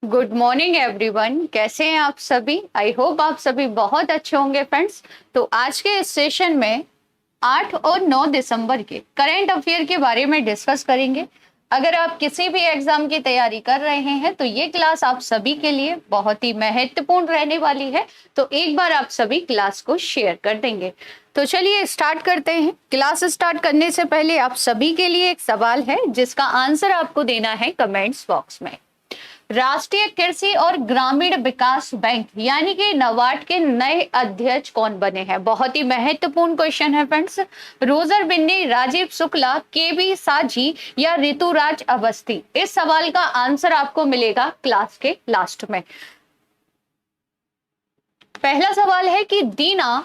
Good morning everyone. कैसे हैं आप सभी? आई होप आप सभी बहुत अच्छे होंगे फ्रेंड्स। तो आज के इस सेशन में 8 और 9 दिसंबर के करंट अफेयर के बारे में डिस्कस करेंगे। अगर आप किसी भी एग्जाम की तैयारी कर रहे हैं तो ये क्लास आप सभी के लिए बहुत ही महत्वपूर्ण रहने वाली है। तो एक बार आप सभी क्लास को शेयर कर देंगे। तो चलिए स्टार्ट करते हैं। क्लास स्टार्ट करने से पहले आप सभी के लिए एक सवाल है जिसका आंसर आपको देना है कमेंट्स बॉक्स में। राष्ट्रीय कृषि और ग्रामीण विकास बैंक यानी कि नाबार्ड के नए अध्यक्ष कौन बने हैं? बहुत ही महत्वपूर्ण क्वेश्चन है फ्रेंड्स। रोजर बिन्नी, राजीव शुक्ला, केबी साजी या ऋतुराज अवस्थी? इस सवाल का आंसर आपको मिलेगा क्लास के लास्ट में। पहला सवाल है कि दीना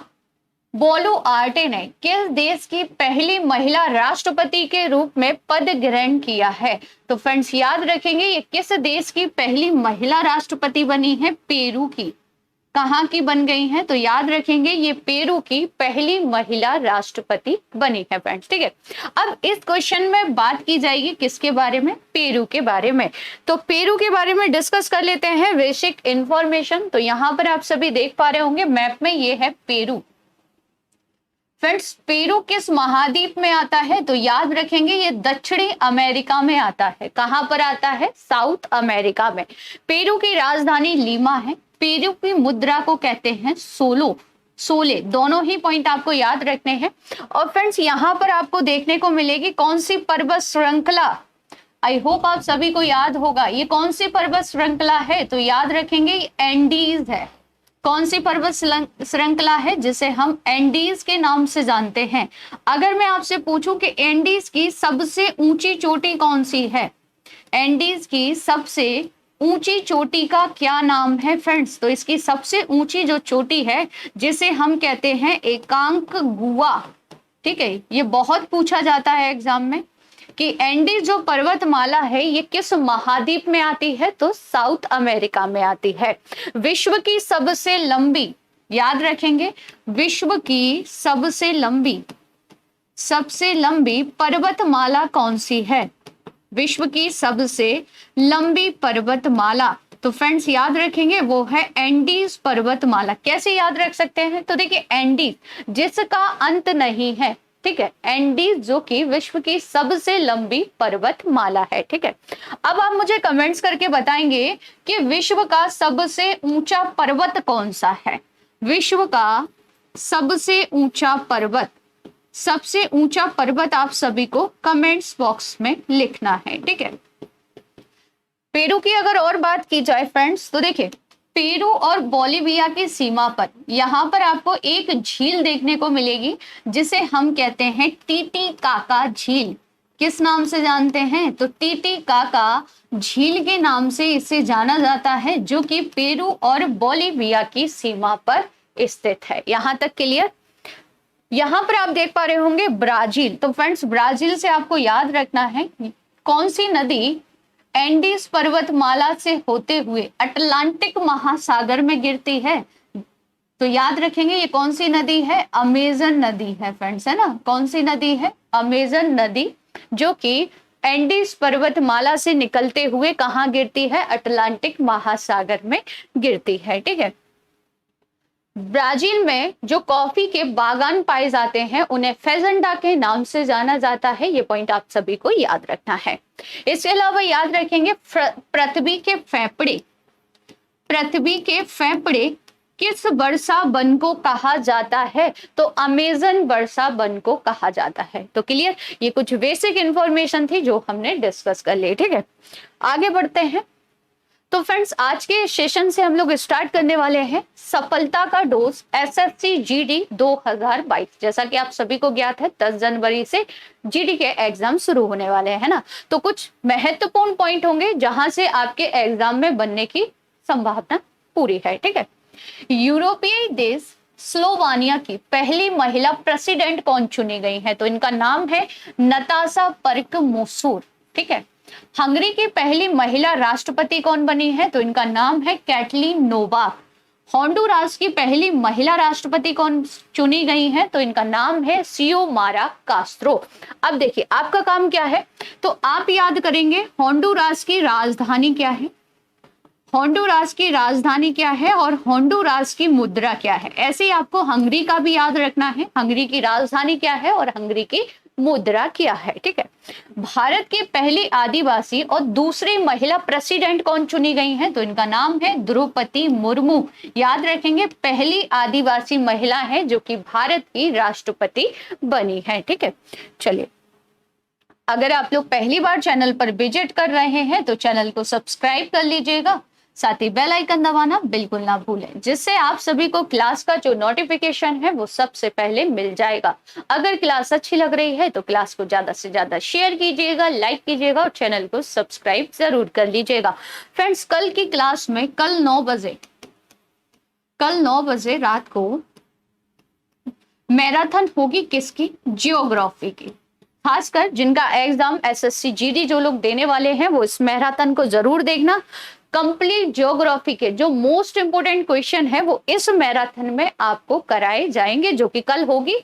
बोलुआर्टे ने किस देश की पहली महिला राष्ट्रपति के रूप में पद ग्रहण किया है? तो फ्रेंड्स याद रखेंगे ये किस देश की पहली महिला राष्ट्रपति बनी है? पेरू की। कहाँ की बन गई हैं? तो याद रखेंगे ये पेरू की पहली महिला राष्ट्रपति बनी है फ्रेंड्स। ठीक है, अब इस क्वेश्चन में बात की जाएगी किसके बारे में? पेरू के बारे में। तो पेरू के बारे में डिस्कस कर लेते हैं बेसिक इंफॉर्मेशन। तो यहाँ पर आप सभी देख पा रहे होंगे मैप में, ये है पेरू। फ्रेंड्स पेरू किस महाद्वीप में आता है? तो याद रखेंगे ये दक्षिणी अमेरिका में आता है। कहां पर आता है? साउथ अमेरिका में। पेरू की राजधानी लीमा है। पेरू की मुद्रा को कहते हैं सोलो, सोले। दोनों ही पॉइंट आपको याद रखने हैं। और फ्रेंड्स यहाँ पर आपको देखने को मिलेगी कौन सी पर्वत श्रृंखला? आई होप आप सभी को याद होगा ये कौन सी पर्वत श्रृंखला है। तो याद रखेंगे एंडीज है। कौन सी पर्वत श्रृंखला है जिसे हम एंडीज के नाम से जानते हैं? अगर मैं आपसे पूछूं कि एंडीज की सबसे ऊंची चोटी कौन सी है? एंडीज की सबसे ऊंची चोटी का क्या नाम है फ्रेंड्स? तो इसकी सबसे ऊंची जो चोटी है जिसे हम कहते हैं एकांक गुआ। ठीक है, ये बहुत पूछा जाता है एग्जाम में कि एंडीज जो पर्वतमाला है ये किस महाद्वीप में आती है? तो साउथ अमेरिका में आती है। विश्व की सबसे लंबी, याद रखेंगे, विश्व की सबसे लंबी पर्वतमाला कौन सी है? विश्व की सबसे लंबी पर्वतमाला, तो फ्रेंड्स याद रखेंगे वो है एंडीज पर्वतमाला। कैसे याद रख सकते हैं? तो देखिए एंडीज जिसका अंत नहीं है। ठीक है, एंडीज जो कि विश्व की सबसे लंबी पर्वतमाला है। ठीक है, अब आप मुझे कमेंट्स करके बताएंगे कि विश्व का सबसे ऊंचा पर्वत कौन सा है? विश्व का सबसे ऊंचा पर्वत, सबसे ऊंचा पर्वत आप सभी को कमेंट्स बॉक्स में लिखना है। ठीक है, पेरू की अगर और बात की जाए फ्रेंड्स तो देखिए पेरू और बोलिविया की सीमा पर यहाँ पर आपको एक झील देखने को मिलेगी जिसे हम कहते हैं टीटीकाका झील। किस नाम से जानते हैं? तो टीटीकाका झील के नाम से इसे जाना जाता है, जो कि पेरू और बोलिविया की सीमा पर स्थित है। यहाँ तक क्लियर? यहाँ पर आप देख पा रहे होंगे ब्राजील। तो फ्रेंड्स ब्राजील से आपको याद रखना है कौन सी नदी एंडीज पर्वतमाला से होते हुए अटलांटिक महासागर में गिरती है? तो याद रखेंगे ये कौन सी नदी है? अमेजन नदी है फ्रेंड्स, है ना? कौन सी नदी है? अमेजन नदी, जो कि एंडीज पर्वतमाला से निकलते हुए कहाँ गिरती है? अटलांटिक महासागर में गिरती है। ठीक है, ब्राजील में जो कॉफी के बागान पाए जाते हैं उन्हें फेजेंडा के नाम से जाना जाता है। ये पॉइंट आप सभी को याद रखना है। इसके अलावा याद रखेंगे पृथ्वी के फेफड़े, पृथ्वी के फेफड़े किस वर्षा वन को कहा जाता है? तो अमेजन वर्षा वन को कहा जाता है। तो क्लियर? ये कुछ बेसिक इंफॉर्मेशन थी जो हमने डिस्कस कर ली। ठीक है, आगे बढ़ते हैं। तो फ्रेंड्स आज के सेशन से हम लोग स्टार्ट करने वाले हैं सफलता का डोज एसएससी जीडी 2022। जैसा कि आप सभी को ज्ञात है 10 जनवरी से जीडी के एग्जाम शुरू होने वाले हैं ना। तो कुछ महत्वपूर्ण पॉइंट होंगे जहां से आपके एग्जाम में बनने की संभावना पूरी है। ठीक है, यूरोपीय देश स्लोवानिया की पहली महिला प्रेसिडेंट कौन चुनी गई है? तो इनका नाम है नताशा पर्क-मोसूर। ठीक है, हंगरी की पहली महिला राष्ट्रपति कौन बनी है? तो इनका नाम है कैटलीन नोवाक। होंडुरास की पहली महिला राष्ट्रपति कौन चुनी गई है? तो इनका नाम है सियोमारा कास्त्रो। अब देखिए आपका काम क्या है, तो आप याद करेंगे होंडुरास की राजधानी क्या है? होंडुरास की राजधानी क्या है और होंडुरास की मुद्रा क्या है। ऐसे ही आपको हंगरी का भी याद रखना है, हंगरी की राजधानी क्या है और हंगरी की मुद्रा क्या है। ठीक है, भारत की पहली आदिवासी और दूसरी महिला प्रेसिडेंट कौन चुनी गई हैं, तो इनका नाम है द्रौपदी मुर्मू। याद रखेंगे, पहली आदिवासी महिला है जो कि भारत की राष्ट्रपति बनी है। ठीक है, चलिए, अगर आप लोग पहली बार चैनल पर विजिट कर रहे हैं तो चैनल को सब्सक्राइब कर लीजिएगा, साथ ही बेल आइकन दबाना बिल्कुल ना भूलें, जिससे आप सभी को क्लास का जो नोटिफिकेशन है वो सबसे पहले मिल जाएगा। अगर क्लास अच्छी लग रही है तो क्लास को ज्यादा से ज्यादा शेयर कीजिएगा, लाइक कीजिएगा और चैनल को सब्सक्राइब जरूर कर लीजिएगा। फ्रेंड्स, कल की क्लास में कल 9 बजे रात को मैराथन होगी किसकी, जियोग्राफी की। खासकर जिनका एग्जाम एसएससी जीडी जो लोग देने वाले हैं वो इस मैराथन को जरूर देखना। कंप्लीट ज्योग्राफी के जो मोस्ट इंपोर्टेंट क्वेश्चन है वो इस मैराथन में आपको कराए जाएंगे, जो कि कल होगी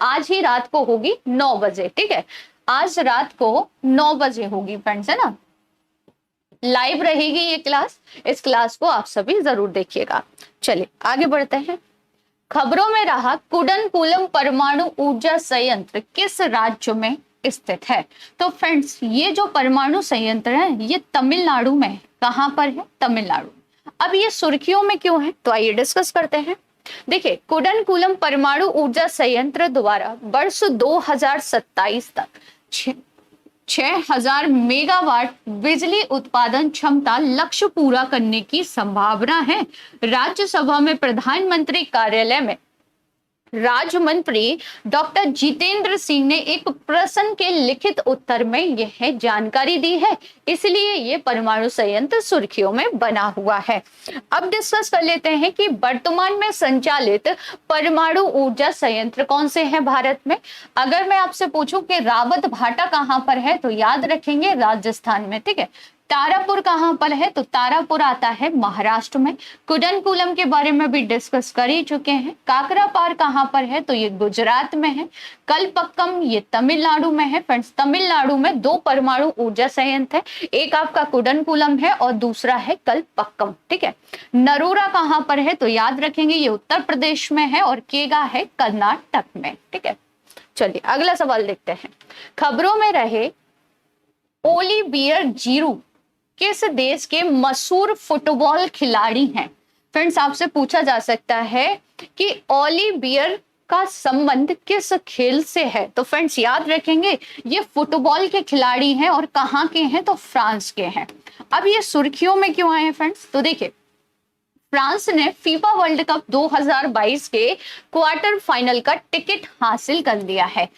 आज ही रात को होगी 9 बजे। ठीक है, आज रात को 9 बजे होगी फ्रेंड्स, है ना, लाइव रहेगी ये क्लास। इस क्लास को आप सभी जरूर देखिएगा। चलिए आगे बढ़ते हैं। खबरों में रहा, कुडनकुलम परमाणु ऊर्जा संयंत्र किस राज्य में स्थित है। तो फ्रेंड्स, ये जो परमाणु संयंत्र है ये तमिलनाडु में है। कहां पर है, तमिलनाडु। अब ये सुर्खियों में क्यों है, तो आइए डिस्कस करते हैं। देखिए, कुडनकुलम परमाणु ऊर्जा संयंत्र द्वारा वर्ष 2027 तक 6000 मेगावाट बिजली उत्पादन क्षमता लक्ष्य पूरा करने की संभावना है। राज्यसभा में प्रधानमंत्री कार्यालय में राज्य मंत्री डॉक्टर जितेंद्र सिंह ने एक प्रश्न के लिखित उत्तर में यह जानकारी दी है, इसलिए ये परमाणु संयंत्र सुर्खियों में बना हुआ है। अब डिस्कस कर लेते हैं कि वर्तमान में संचालित परमाणु ऊर्जा संयंत्र कौन से हैं भारत में। अगर मैं आपसे पूछूं कि रावत भाटा कहां पर है, तो याद रखेंगे राजस्थान में। ठीक है, तारापुर कहां पर है, तो तारापुर आता है महाराष्ट्र में। कुडनकुलम के बारे में भी डिस्कस कर ही चुके हैं। काकरापार कहां पर है, तो ये गुजरात में है। कलपक्कम ये तमिलनाडु में है। फ्रेंड्स, तमिलनाडु में 2 परमाणु ऊर्जा संयंत्र है, एक आपका कुडनकुलम है और दूसरा है कलपक्कम। ठीक है, नरूरा कहां पर है, तो याद रखेंगे ये उत्तर प्रदेश में है और केगा है कर्नाटक में। ठीक है, चलिए अगला सवाल देखते हैं। खबरों में रहे, ओलिवियर जीरू किस देश के मशहूर फुटबॉल खिलाड़ी हैं। फ्रेंड्स, आपसे पूछा जा सकता है कि ओलिवियर का संबंध किस खेल से है, तो फ्रेंड्स याद रखेंगे ये फुटबॉल के खिलाड़ी हैं और कहाँ के हैं, तो फ्रांस के हैं। अब ये सुर्खियों में क्यों आए हैं फ्रेंड्स, तो देखिए, फ्रांस ने फीफा वर्ल्ड कप 2022 के क्वार्टर फाइनल का टिकट हासिल कर लिया है।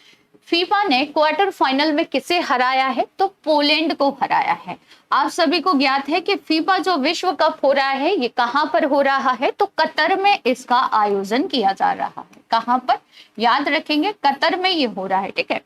फीफा ने क्वार्टर फाइनल में किसे हराया है, तो पोलैंड को हराया है। आप सभी को ज्ञात है कि फीफा जो विश्व कप हो रहा है ये कहां पर हो रहा है, तो कतर में इसका आयोजन किया जा रहा है। कहां पर, याद रखेंगे कतर में ये हो रहा है। ठीक है,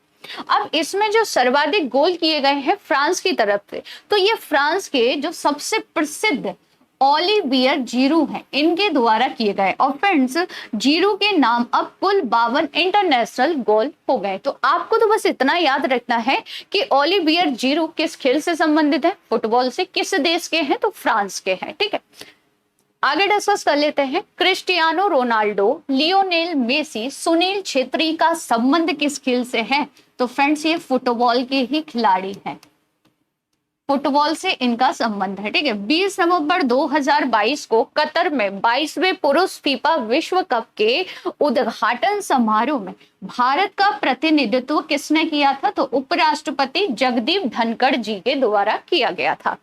अब इसमें जो सर्वाधिक गोल किए गए हैं फ्रांस की तरफ से, तो ये फ्रांस के जो सबसे प्रसिद्ध ओलिवियर जीरू हैं, इनके द्वारा किए गए। और फ्रेंड्स, जीरू के नाम अब कुल 52 इंटरनेशनल गोल हो गए। तो आपको तो बस इतना याद रखना है कि ओलिवियर जीरू किस खेल से संबंधित है, फुटबॉल से। किस देश के हैं, तो फ्रांस के हैं। ठीक है, आगे डिस्कस कर लेते हैं। Cristiano Ronaldo, Lionel Messi, Sunil Chhetri का संबंध किस खेल से है, तो फ्रेंड्स ये फुटबॉल के ही खिलाड़ी हैं, फुटबॉल से इनका संबंध है। ठीक है, 20 नवंबर 2022 को कतर में 22वें पुरुष फीफा विश्व कप के उद्घाटन समारोह में भारत का प्रतिनिधित्व किसने किया था, तो उपराष्ट्रपति जगदीप धनखड़ जी के द्वारा किया गया था।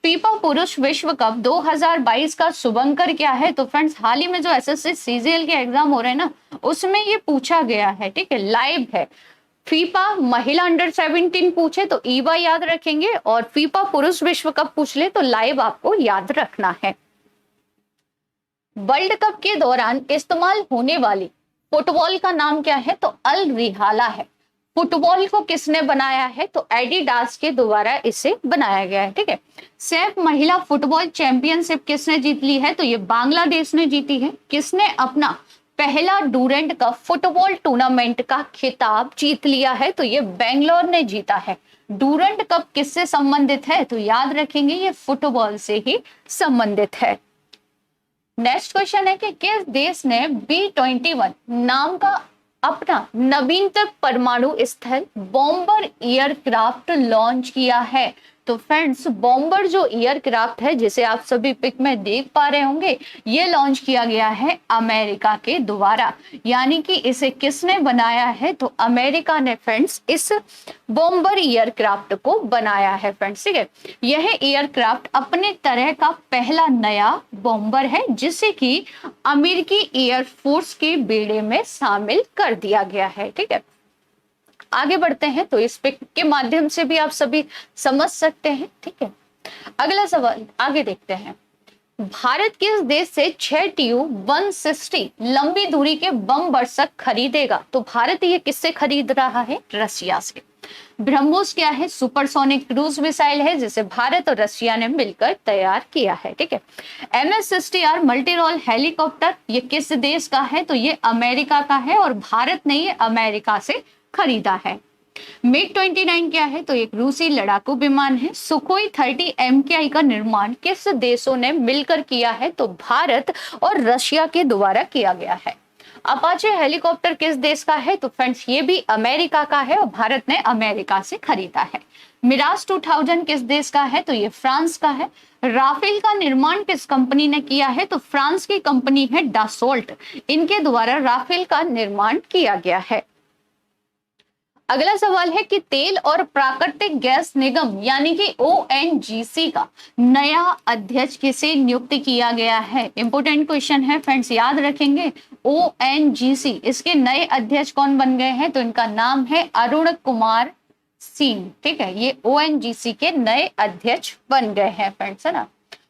फीफा पुरुष विश्व कप 2022 का शुभंकर क्या है, तो फ्रेंड्स हाल ही में जो एसएससी सीजीएल के एग्जाम हो रहे हैं ना, उसमें ये पूछा गया है। ठीक है, लाइव है। फीफा महिला अंडर 17 पूछे तो ईवा याद रखेंगे, और फीफा पुरुष विश्व कप पूछ ले तो लाइव आपको याद रखना है। वर्ल्ड कप के दौरान इस्तेमाल होने वाली फुटबॉल का नाम क्या है, तो अल रिहाला है। फुटबॉल को किसने बनाया है, तो एडिडास के द्वारा इसे बनाया गया है। ठीक है, सैफ महिला फुटबॉल चैंपियनशिप किसने जीत ली है, तो ये बांग्लादेश ने जीती है। किसने अपना पहला डूरेंट कप फुटबॉल टूर्नामेंट का खिताब जीत लिया है? तो ये बेंगलोर ने जीता है। डूरेंट कप किससे संबंधित है? तो याद रखेंगे ये फुटबॉल से ही संबंधित है। नेक्स्ट क्वेश्चन है कि किस देश ने B-21 नाम का अपना नवीनतम परमाणु स्थल बॉम्बर एयरक्राफ्ट लॉन्च किया है? तो फ्रेंड्स, बॉम्बर जो एयरक्राफ्ट है, जिसे आप सभी पिक में देख पा रहे होंगे, ये लॉन्च किया गया है अमेरिका के द्वारा। यानी कि इसे किसने बनाया है? तो अमेरिका ने फ्रेंड्स इस बॉम्बर एयरक्राफ्ट को बनाया है फ्रेंड्स। ठीक है, यह एयरक्राफ्ट अपने तरह का पहला नया बॉम्बर है जिसे कि अमेरिकी एयरफोर्स के बेड़े में शामिल कर दिया गया है। ठीक है, आगे बढ़ते हैं तो इस पिक के माध्यम से भी आप सभी समझ सकते हैं। ठीक है, अगला सवाल आगे देखते हैं। भारत किस देश से 6 TU-160 लंबी दूरी के बम बरसक खरीदेगा? तो भारत ये किससे खरीद रहा है? रशिया से। ब्रह्मोस क्या है? सुपरसोनिक क्रूज मिसाइल है जिसे भारत और रशिया ने मिलकर तैयार किया है। ठीक है, MS-60R मल्टी रोल हेलीकॉप्टर ये किस देश का है? तो ये अमेरिका का है और भारत ने ये अमेरिका से खरीदा है। MiG-29 क्या है? तो एक रूसी लड़ाकू विमान है। सुखोई 30 MKI का निर्माण किस देशों ने मिलकर किया है? तो भारत और रशिया के द्वारा किया गया है। अपाचे हेलीकॉप्टर किस देश का है? तो फ्रेंड्स ये भी अमेरिका का है और भारत ने अमेरिका से खरीदा है। मिराज 2000 किस देश का है? तो ये फ्रांस का है। राफेल का निर्माण किस कंपनी ने किया है? तो फ्रांस की कंपनी है डासोल्ट, इनके द्वारा राफेल का निर्माण किया गया है। अगला सवाल है कि तेल और प्राकृतिक गैस निगम यानी कि ONGC का नया अध्यक्ष किसे नियुक्त किया गया है? इंपोर्टेंट क्वेश्चन है फ्रेंड्स, याद रखेंगे। ONGC इसके नए अध्यक्ष कौन बन गए हैं? तो इनका नाम है अरुण कुमार सिंह। ठीक है, ये ONGC के नए अध्यक्ष बन गए हैं फ्रेंड्स, है ना।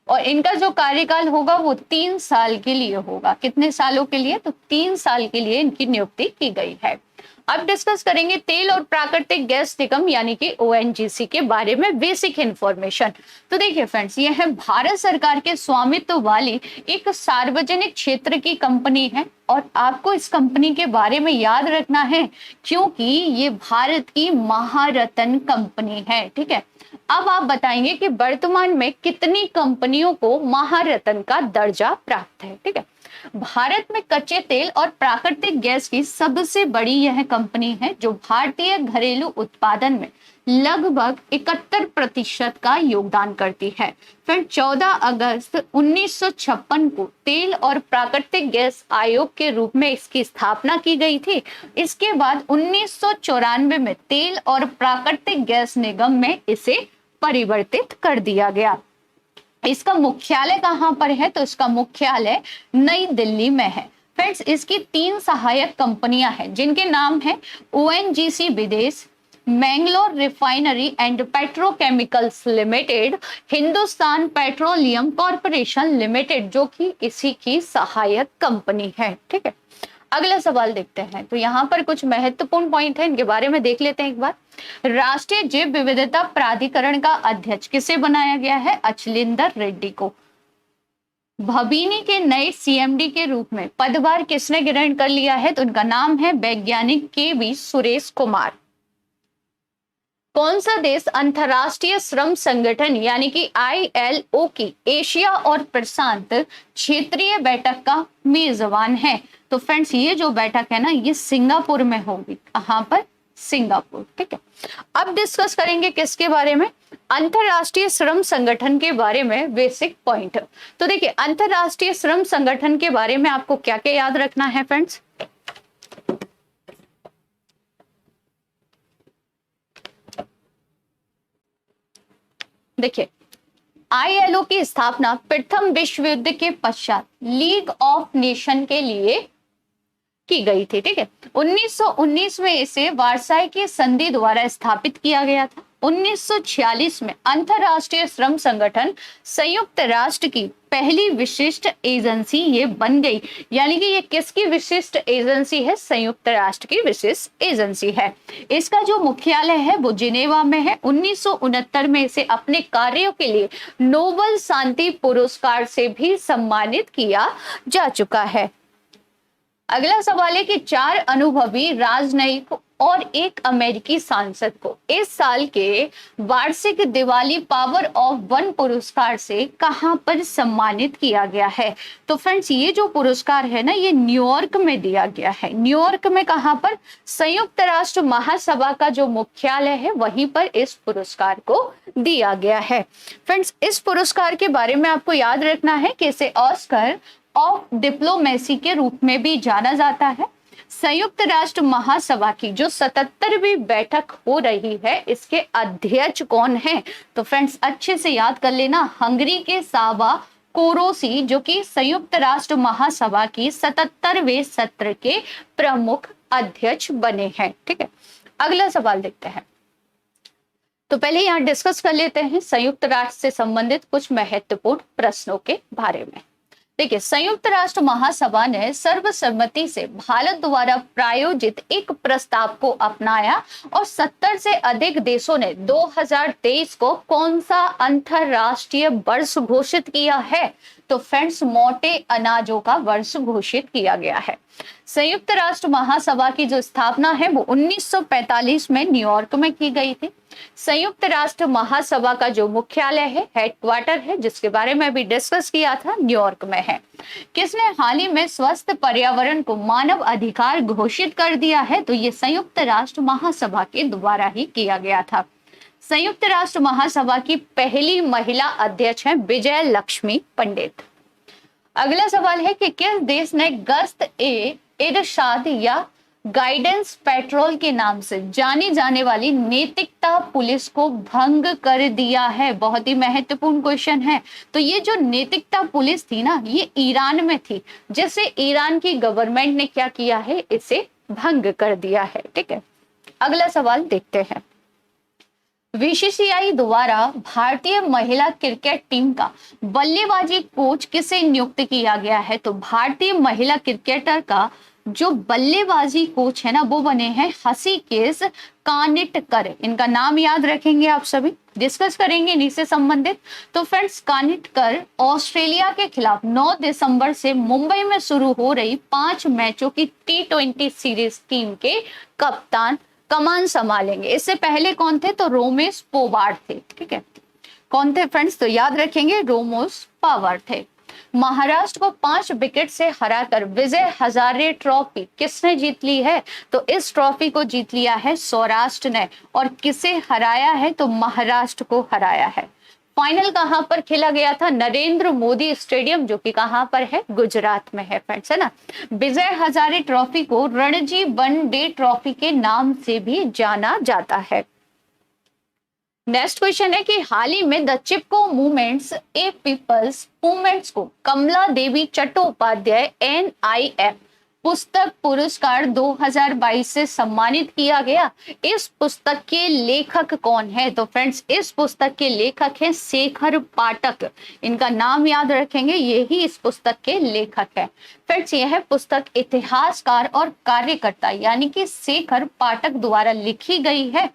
और इनका जो कार्यकाल होगा वो 3 साल के लिए होगा। कितने सालों के लिए? तो 3 साल के लिए इनकी नियुक्ति की गई है। अब डिस्कस करेंगे तेल और प्राकृतिक गैस निगम यानी कि ONGC के बारे में बेसिक इंफॉर्मेशन। तो देखिए फ्रेंड्स, यह है भारत सरकार के स्वामित्व वाली एक सार्वजनिक क्षेत्र की कंपनी है और आपको इस कंपनी के बारे में याद रखना है क्योंकि ये भारत की महारत्न कंपनी है। ठीक है, अब आप बताएंगे कि वर्तमान में कितनी कंपनियों को महारत्न का दर्जा प्राप्त है। ठीक है, भारत में कच्चे तेल और प्राकृतिक गैस की सबसे बड़ी यह कंपनी है जो भारतीय घरेलू उत्पादन में लगभग 71% का योगदान करती है। फिर 14 अगस्त 1956 को तेल और प्राकृतिक गैस आयोग के रूप में इसकी स्थापना की गई थी। इसके बाद 1994 में तेल और प्राकृतिक गैस निगम में इसे परिवर्तित कर दिया गया। इसका मुख्यालय कहां पर है? तो इसका मुख्यालय नई दिल्ली में है। फ्रेंड्स, इसकी 3 सहायक कंपनियां हैं जिनके नाम है ONGC विदेश, Mangalore refinery and petrochemicals limited, Hindustan petroleum corporation limited, जो कि इसी की सहायक कंपनी है। ठीक है, अगला सवाल देखते हैं। तो यहाँ पर कुछ महत्वपूर्ण पॉइंट है, इनके बारे में देख लेते हैं एक बार। राष्ट्रीय जैव विविधता प्राधिकरण का अध्यक्ष किसे बनाया गया है? अचलिंदर रेड्डी को। भबीनी के नए CMD के रूप में पदभार किसने ग्रहण कर लिया है? तो उनका नाम है वैज्ञानिक KV सुरेश कुमार। कौन सा देश अंतरराष्ट्रीय श्रम संगठन यानी कि ILO की एशिया और प्रशांत क्षेत्रीय बैठक का मेजबान है? तो फ्रेंड्स, ये जो बैठक है ना, ये सिंगापुर में होगी। कहां पर? सिंगापुर। ठीक है, अब डिस्कस करेंगे किसके बारे में? अंतरराष्ट्रीय श्रम संगठन के बारे में बेसिक पॉइंट। तो देखिए, अंतरराष्ट्रीय श्रम संगठन के बारे में आपको क्या क्या याद रखना है फ्रेंड्स? देखिए, ILO की स्थापना प्रथम विश्व युद्ध के पश्चात लीग ऑफ नेशन के लिए की गई थी। ठीक है, 1919 में इसे वार्साई की संधि द्वारा स्थापित किया गया था। 1946 में अंतरराष्ट्रीय श्रम संगठन संयुक्त राष्ट्र की पहली विशिष्ट एजेंसी ये बन गई। यानी कि ये किसकी विशिष्ट एजेंसी है? संयुक्त राष्ट्र की विशिष्ट एजेंसी है। इसका जो मुख्यालय है वो जिनेवा में है। 1969 में इसे अपने कार्यों के लिए नोबेल शांति पुरस्कार से भी सम्मानित किया जा चुका है। अगला सवाल है कि 4 अनुभवी राजनयिक और एक अमेरिकी सांसद को इस साल के वार्षिक दिवाली पावर ऑफ वन पुरस्कार से कहां पर सम्मानित किया गया है। तो फ्रेंड्स ये जो पुरस्कार है ना, ये न्यूयॉर्क में दिया गया है। न्यूयॉर्क में कहां पर? संयुक्त राष्ट्र महासभा का जो मुख्यालय है वहीं पर इस पुरस्कार को दिया गया है। फ्रेंड्स इस पुरस्कार के बारे में आपको याद रखना है कि इसे ऑस्कर ऑफ डिप्लोमेसी के रूप में भी जाना जाता है। संयुक्त राष्ट्र महासभा की जो 77वीं बैठक हो रही है, इसके अध्यक्ष कौन है? तो फ्रेंड्स अच्छे से याद कर लेना, हंगरी के सावा कोरोसी, जो कि संयुक्त राष्ट्र महासभा की 77वें सत्र के प्रमुख अध्यक्ष बने हैं। ठीक है, अगला सवाल देखते हैं। तो पहले यहाँ डिस्कस कर लेते हैं संयुक्त राष्ट्र से संबंधित कुछ महत्वपूर्ण प्रश्नों के बारे में। देखिए, संयुक्त राष्ट्र महासभा ने सर्वसम्मति से भारत द्वारा प्रायोजित एक प्रस्ताव को अपनाया और 70 से अधिक देशों ने 2023 को कौन सा अंतरराष्ट्रीय वर्ष घोषित किया है? तो फ्रेंड्स मोटे अनाजों का वर्ष घोषित किया गया है। संयुक्त राष्ट्र महासभा की जो स्थापना है वो 1945 में न्यूयॉर्क में की गई थी। संयुक्त राष्ट्र महासभा का जो मुख्यालय है, हेडक्वार्टर है, जिसके बारे में अभी डिस्कस किया था, न्यूयॉर्क में है। किसने हाल ही में स्वस्थ पर्यावरण को मानव अधिकार घोषित कर दिया है? तो ये संयुक्त राष्ट्र महासभा के द्वारा ही किया गया था। संयुक्त राष्ट्र महासभा की पहली महिला अध्यक्ष है विजय लक्ष्मी पंडित। अगला सवाल है कि किस देश ने गश्त ए इरशाद या गाइडेंस पेट्रोल के नाम से जानी जाने वाली नैतिकता पुलिस को भंग कर दिया है? बहुत ही महत्वपूर्ण क्वेश्चन है। तो ये जो नैतिकता पुलिस थी ना, ये ईरान में थी, जिसे ईरान की गवर्नमेंट ने क्या किया है? इसे भंग कर दिया है। ठीक है, अगला सवाल देखते हैं। बीसीसीआई द्वारा भारतीय महिला क्रिकेट टीम का बल्लेबाजी कोच किसे नियुक्त किया गया है? तो भारतीय महिला क्रिकेटर का जो बल्लेबाजी कोच है ना, वो बने हैं हसीकेश कानिटकर। इनका नाम याद रखेंगे आप सभी, डिस्कस करेंगे इन्हीं से संबंधित। तो फ्रेंड्स कानिटकर ऑस्ट्रेलिया के खिलाफ 9 दिसंबर से मुंबई में शुरू हो रही 5 मैचों की T20 सीरीज टीम के कमान संभालेंगे। इससे पहले कौन थे? तो रोमेश पोवार्ड थे। ठीक है, कौन थे फ्रेंड्स? तो याद रखेंगे, रोमेश पोवार्ड थे। महाराष्ट्र को 5 विकेट से हराकर विजय हजारे ट्रॉफी किसने जीत ली है? तो इस ट्रॉफी को जीत लिया है सौराष्ट्र ने। और किसे हराया है? तो महाराष्ट्र को हराया है। फाइनल कहां पर खेला गया था? नरेंद्र मोदी स्टेडियम, जो कि कहां पर है? गुजरात में है फ्रेंड्स, है ना। विजय हजारे ट्रॉफी को रणजी वनडे ट्रॉफी के नाम से भी जाना जाता है। नेक्स्ट क्वेश्चन है कि हाल ही में the Chipko movements a people's movements को कमला देवी चट्टोपाध्याय NIF पुस्तक पुरस्कार 2022 से सम्मानित किया गया। इस पुस्तक के लेखक कौन है? तो फ्रेंड्स इस पुस्तक के लेखक हैं शेखर पाठक। इनका नाम याद रखेंगे, यही इस पुस्तक के लेखक है। फ्रेंड्स यह पुस्तक इतिहासकार और कार्यकर्ता यानी कि शेखर पाठक द्वारा लिखी गई है।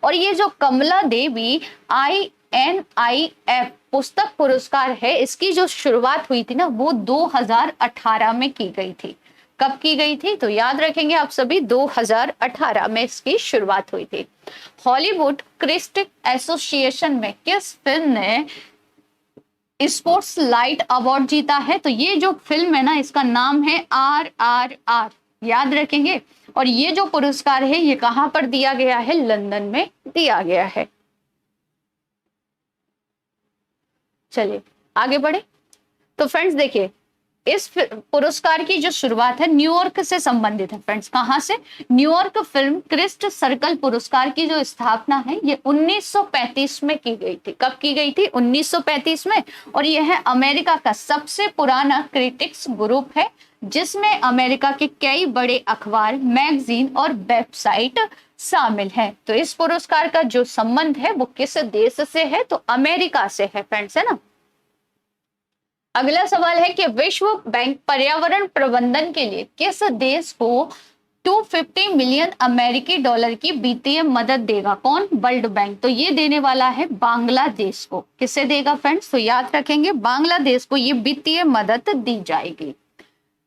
और ये जो कमला देवी NIF पुस्तक पुरस्कार है, इसकी जो शुरुआत हुई थी ना, वो 2018 में की गई थी। कब की गई थी? तो याद रखेंगे आप सभी, 2018 में इसकी शुरुआत हुई थी। हॉलीवुड क्रिटिक एसोसिएशन में किस फिल्म ने स्पोर्ट्स लाइट अवार्ड जीता है? तो ये जो फिल्म है ना, इसका नाम है RRR, याद रखेंगे। और ये जो पुरस्कार है, ये कहां पर दिया गया है? लंदन में दिया गया है। चलिए आगे बढ़े। तो फ्रेंड्स देखिए, इस पुरस्कार की जो शुरुआत है न्यूयॉर्क से संबंधित है फ्रेंड्स। कहां से? न्यूयॉर्क फिल्म क्रिस्ट सर्कल पुरस्कार की जो स्थापना है, ये 1935 में की गई थी। कब की गई थी? 1935 में। और यह है अमेरिका का सबसे पुराना क्रिटिक्स ग्रुप है, जिसमें अमेरिका के कई बड़े अखबार, मैगजीन और वेबसाइट शामिल है। तो इस पुरस्कार का जो संबंध है वो किस देश से है? तो अमेरिका से है फ्रेंड्स, है ना। अगला सवाल है कि विश्व बैंक पर्यावरण प्रबंधन के लिए किस देश को 250 मिलियन अमेरिकी डॉलर की वित्तीय मदद देगा? कौन? World bank. तो ये देने वाला है बांग्लादेश को। किसे देगा फ्रेंड्स? तो याद रखेंगे, बांग्लादेश को ये वित्तीय मदद दी जाएगी।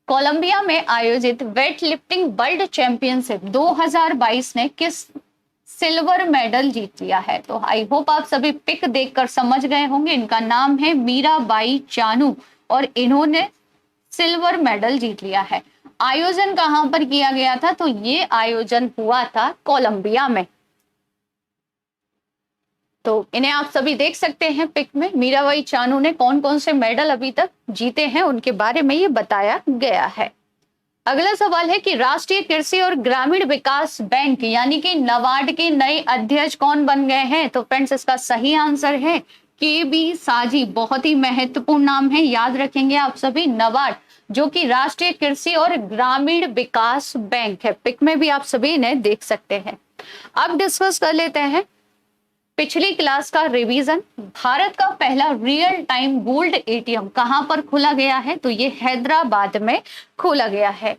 कोलंबिया में आयोजित वेट लिफ्टिंग वर्ल्ड चैंपियनशिप 2022 ने किस सिल्वर मेडल जीत लिया है? तो आई होप आप सभी पिक देखकर समझ गए होंगे। इनका नाम है मीराबाई चानू और इन्होंने सिल्वर मेडल जीत लिया है। आयोजन कहां पर किया गया था? तो ये आयोजन हुआ था कोलंबिया में। तो इन्हें आप सभी देख सकते हैं पिक में। मीराबाई चानू ने कौन कौन से मेडल अभी तक जीते हैं उनके बारे में ये बताया गया है। अगला सवाल है कि राष्ट्रीय कृषि और ग्रामीण विकास बैंक यानी कि नाबार्ड के नए अध्यक्ष कौन बन गए हैं? तो फ्रेंड्स इसका सही आंसर है के बी साजी। बहुत ही महत्वपूर्ण नाम है, याद रखेंगे आप सभी। नाबार्ड जो कि राष्ट्रीय कृषि और ग्रामीण विकास बैंक है। पिक में भी आप सभी इन्हें देख सकते हैं। अब डिस्कस कर लेते हैं पिछली क्लास का रिवीजन। भारत का पहला रियल टाइम गोल्ड एटीएम कहां पर खोला गया है? तो ये हैदराबाद में खोला गया है।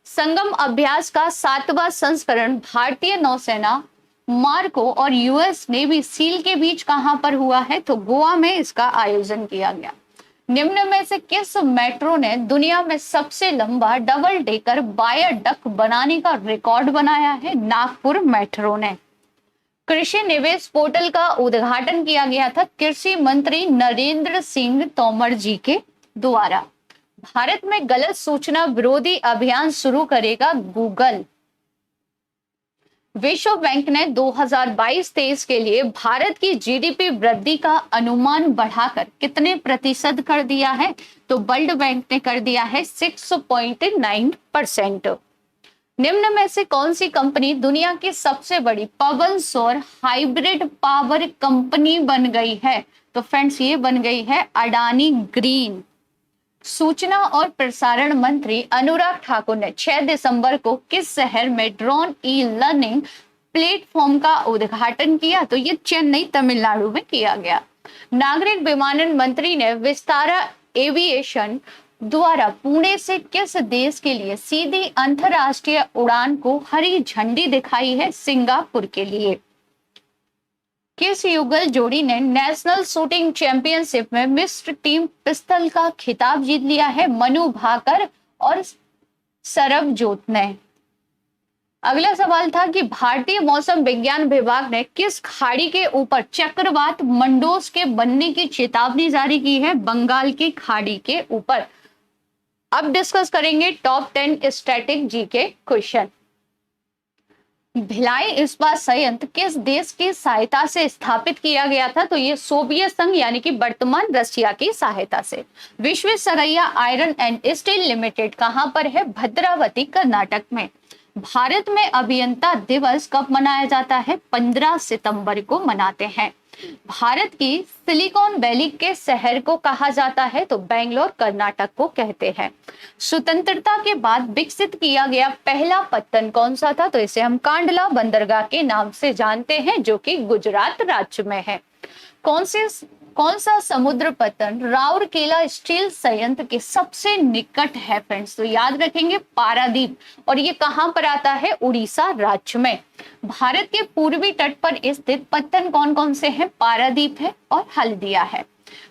संगम अभ्यास का 7वां संस्करण भारतीय नौसेना, मार्को और यूएस नेवी सील के बीच कहां पर हुआ है? तो गोवा में इसका आयोजन किया गया। निम्न में से किस मेट्रो ने दुनिया में सबसे लंबा डबल डेकर वायरडक्ट बनाने का रिकॉर्ड बनाया है? नागपुर मेट्रो ने। कृषि निवेश पोर्टल का उद्घाटन किया गया था कृषि मंत्री नरेंद्र सिंह तोमर जी के द्वारा। भारत में गलत सूचना विरोधी अभियान शुरू करेगा गूगल। विश्व बैंक ने 2022-23 के लिए भारत की जीडीपी वृद्धि का अनुमान बढ़ाकर कितने प्रतिशत कर दिया है? तो वर्ल्ड बैंक ने कर दिया है 6.9%। निम्न में से कौन सी कंपनी दुनिया की सबसे बड़ी पवन सौर हाइब्रिड पावर कंपनी बन गई है? तो फ्रेंड्स ये बन गई है अडानी ग्रीन। सूचना और प्रसारण मंत्री अनुराग ठाकुर ने 6 दिसंबर को किस शहर में ड्रोन ई लर्निंग प्लेटफॉर्म का उद्घाटन किया? तो ये चेन्नई तमिलनाडु में किया गया। नागरिक विमानन मंत्री ने विस्तारा एविएशन द्वारा पुणे से किस देश के लिए सीधी अंतरराष्ट्रीय उड़ान को हरी झंडी दिखाई है? सिंगापुर के लिए। किस युगल जोड़ी ने नेशनल शूटिंग चैंपियनशिप में मिस्र टीम पिस्तल का खिताब जीत लिया है? मनु भाकर और सरबजोत ने। अगला सवाल था कि भारतीय मौसम विज्ञान विभाग ने किस खाड़ी के ऊपर चक्रवात मंडोस के बनने की चेतावनी जारी की है? बंगाल की खाड़ी के ऊपर। अब डिस्कस करेंगे top 10 static GK question. Bhilai इस्पात संयंत्र किस देश की सहायता से स्थापित किया गया था? तो ये सोवियत संघ यानी कि वर्तमान रशिया की सहायता से। Visvesvaraya iron and steel limited कहां पर है? भद्रावती कर्नाटक में। भारत में अभियंता दिवस कब मनाया जाता है? 15 सितंबर को मनाते हैं। भारत की सिलिकॉन वैली के शहर को कहा जाता है? तो बेंगलोर कर्नाटक को कहते हैं। स्वतंत्रता के बाद विकसित किया गया पहला पत्तन कौन सा था? तो इसे हम कांडला बंदरगाह के नाम से जानते हैं जो कि गुजरात राज्य में है। कौन सा समुद्र पत्तन राउरकेला स्टील संयंत्र के सबसे निकट है? फ्रेंड्स तो याद रखेंगे पारादीप, और ये कहां पर आता है? उड़ीसा राज्य में। भारत के पूर्वी तट पर स्थित पत्तन कौन कौन से हैं? पारादीप है और हल्दिया है।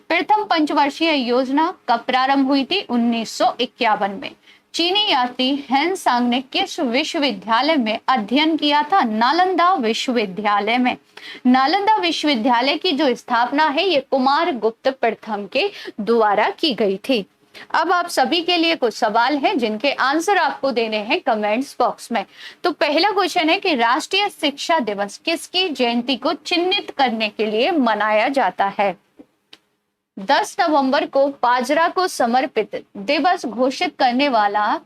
प्रथम पंचवर्षीय योजना कब प्रारंभ हुई थी? 1951 में। चीनी यात्री हेन सांग ने किस विश्वविद्यालय में अध्ययन किया था? नालंदा विश्वविद्यालय में। नालंदा विश्वविद्यालय की जो स्थापना है ये कुमार गुप्त प्रथम के द्वारा की गई थी। अब आप सभी के लिए कुछ सवाल हैं जिनके आंसर आपको देने हैं कमेंट्स बॉक्स में। तो पहला क्वेश्चन है कि राष्ट्रीय शिक्षा दिवस किसकी जयंती को चिन्हित करने के लिए मनाया जाता है? 10 नवंबर को बाजरा को समर्पित दिवस घोषित करने वाला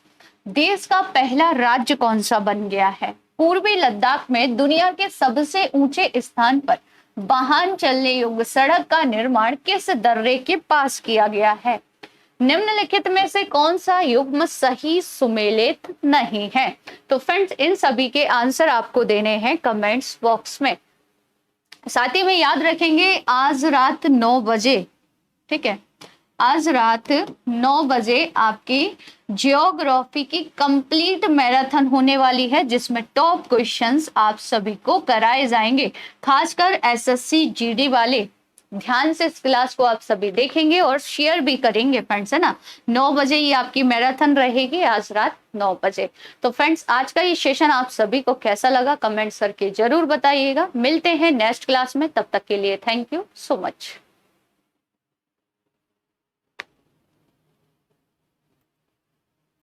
देश का पहला राज्य कौन सा बन गया है? पूर्वी लद्दाख में दुनिया के सबसे ऊंचे स्थान पर वाहन चलने योग्य सड़क का निर्माण किस दर्रे के पास किया गया है? निम्नलिखित में से कौन सा युग्म सही सुमेलित नहीं है? तो फ्रेंड्स इन सभी के आंसर आपको देने हैं कमेंट्स बॉक्स में। साथ ही में याद रखेंगे आज रात 9 बजे, ठीक है, आज रात 9 बजे आपकी जियोग्राफी की कंप्लीट मैराथन होने वाली है जिसमें टॉप क्वेश्चंस आप सभी को कराए जाएंगे, खासकर एसएससी जीडी वाले ध्यान से इस क्लास को आप सभी देखेंगे और शेयर भी करेंगे फ्रेंड्स, है ना। 9 बजे ये आपकी मैराथन रहेगी, आज रात 9 बजे। तो फ्रेंड्स आज का ये सेशन आप सभी को कैसा लगा कमेंट करके जरूर बताइएगा। मिलते हैं नेक्स्ट क्लास में, तब तक के लिए थैंक यू सो मच।